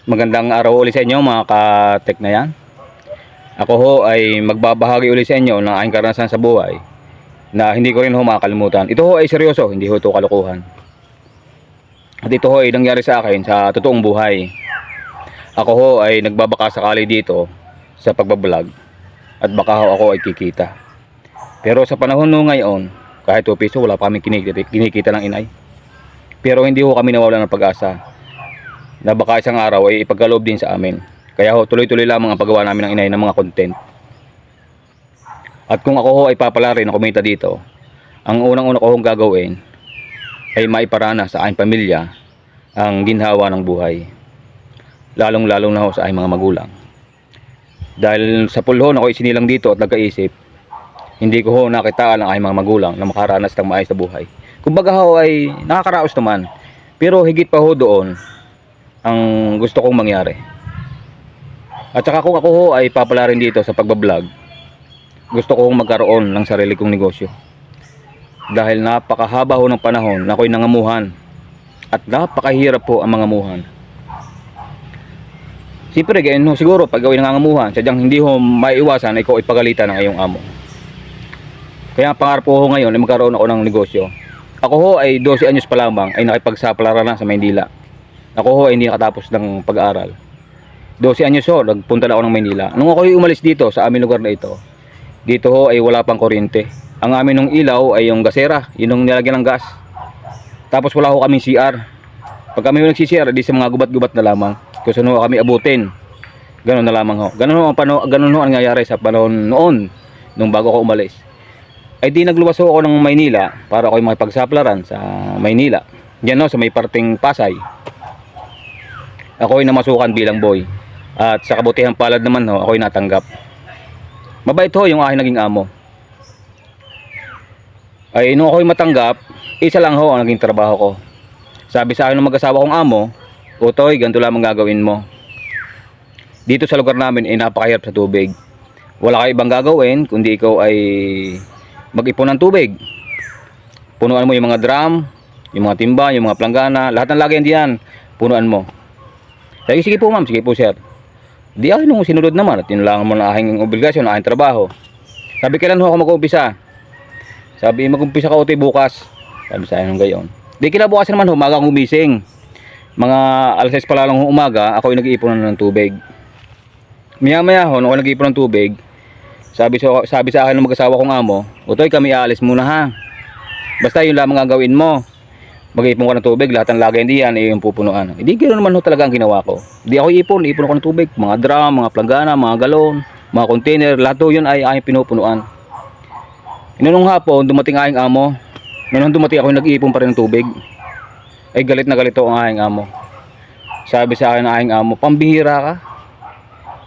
Magandang araw ulit sa inyo mga ka-tech na yan. Ako ho ay magbabahagi ulit sa inyo ng aking karanasan sa buhay na hindi ko rin ho makakalimutan. Ito ho ay seryoso, hindi ho ito kalokohan. At ito ho ay nangyari sa akin sa totoong buhay. Ako ho ay nagbabaka sakali dito sa pagbablog at baka ho ako ay kikita. Pero sa panahon no ngayon, kahit 2 piso wala pa kami kinikita ng inay. Pero hindi ho kami nawalan ng pag-asa na baka isang araw ay ipagkaloob din sa amin. Kaya ho, tuloy-tuloy lamang ang paggawa namin ng inay ng mga content. At kung ako ho ay papalari na kumita dito, ang unang-una ko hong gagawin ay maiparana sa aking pamilya ang ginhawa ng buhay. Lalong-lalong na ho sa aking mga magulang. Dahil sa pulho na ako isinilang dito at nagkaisip, hindi ko ho nakitaan ang aking mga magulang na makaranas ng maayos na buhay. Kumbaga ho ay nakakaraos naman, pero higit pa ho doon ang gusto kong mangyari. At saka kung ako ho ay papalarin dito sa pagbablog, gusto kong magkaroon ng sarili kong negosyo. Dahil napakahaba ho ng panahon na ako'y nangamuhan at napakahirap po ang mangamuhan. Siyempre ganyan ho siguro pag ako'y nangangamuhan, sadyang hindi ho maiiwasan na ikaw ay pagalitan ng iyong amo. Kaya ang pangarap ko ho ngayon ay magkaroon ako ng negosyo. Ako ho ay 12 anyos pa lamang ay nakipagsapalaran na sa Maynila. Ako ho ay hindi nakatapos ng pag-aaral. 12 anyos ho, nagpunta na ako ng Maynila. Nung ako ay umalis dito sa aming lugar na ito, dito ho ay wala pang kuryente. Ang amin nung ilaw ay yung gasera, yun yung nilagyan ng gas. Tapos wala ho kaming CR. Pag kami nagsi-CR, di sa mga gubat-gubat na lamang. Kung saan ho kami abutin. Ganun na lamang ho. Ganun ho ang nangyayari sa panahon noon, nung bago ako umalis. Ay di nagluwas ho ako ng Maynila para ako'y makipagsaplaran sa Maynila. Diyan ho sa may parting Pasay. Ako ay namasukan bilang boy. At sa kabutihang palad naman ho, ako ay natanggap. Mabait ho yung aking naging amo. Ay nung ako ay matanggap, isa lang ho ang naging trabaho ko. Sabi sa akin ng mag-asawa kong amo, "Utoy, ganito lamang gagawin mo. Dito sa lugar namin ay napakahirap sa tubig. Wala kang ibang gagawin kundi ikaw ay mag-ipon ng tubig. Punuan mo yung mga drum, yung mga timba, yung mga planggana, lahat ng lagayan diyan, punuan mo." Sabi, "Sige po ma'am, sige po sir." Di ako nung sinunod naman at yun lang mo na aking obligasyon, na aking trabaho. Sabi, "Kailan ho ako mag-uumpisa?" Sabi, "Mag-umpisa ka utoy bukas." Sabi sa akin ng gayon. Di kinabukasan naman ho, umaga akong gumising. Mga alas 6 pa lang umaga, ako ay nag-iipon ng tubig. Maya-maya ho, nung ako nag-iipon ng tubig, sabi sa akin ng mag-asawa kong amo, "Utoy, kami aalis muna ha. Basta yun lamang gagawin mo. Mag-iipon ka ng tubig, lahat ng lagay hindi yan ay yung pupunuan." Hindi ganoon naman ho talaga ang ginawa ko. Hindi ako ipon ako ng tubig, mga drum, mga planggana, mga galon, mga container, lahat ho yun ay aking pinupunuan. Nung hapon, dumating aking amo. Nung dumating ako, nag-iipon pa rin ng tubig. Ay galit na galit ang aking amo. Sabi sa akin ng aking amo, "Pambihira ka.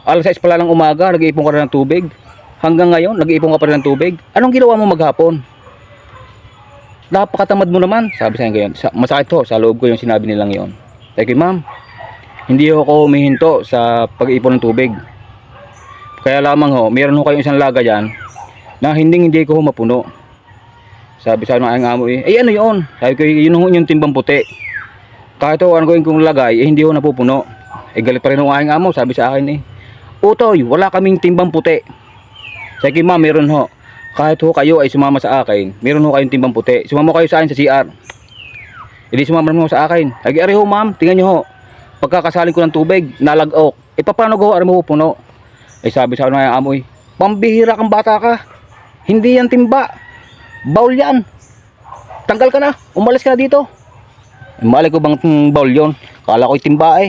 Alas 6 pala ng umaga, nag-iipon ka rin ng tubig. Hanggang ngayon, nag-iipon ka pa rin ng tubig. Anong ginawa mo maghapon? Napakatamad mo naman." Sabi sa akin ganyan. Masakit ho, sa loob ko yung sinabi nilang yon. Sabi ko, "Ma'am, hindi ho ako humihinto sa pag-iipon ng tubig. Kaya lamang ho, meron ho kayong isang laga dyan na hindi ko ho mapuno." Sabi sa aking amo, "Eh ano yun?" Sabi ko, "Yun ho yung timbang puti. Kahit ho, ano gawin kong lagay, hindi ho napupuno." Galit pa rin ho ang aking amo, sabi sa akin, "Utoy, wala kaming timbang puti." Sabi ko, "Ma'am, meron ho. Kahit ho kayo ay sumama sa akin, meron ho kayong timbang puti. Sumama kayo sa akin sa CR." Hindi sumama mo sa akin. Sabi, "Ari ho ma'am, tingnan nyo ho. Pagkakasalin ko ng tubig, nalagok. Paano ko mo puno?" Sabi sa akin ng amo, "Pambihira kang bata ka. Hindi yan timba. Baul yan. Tanggal ka na. Umalis ka na dito." Mali ko bang baul yun? Kala ko'y timba eh.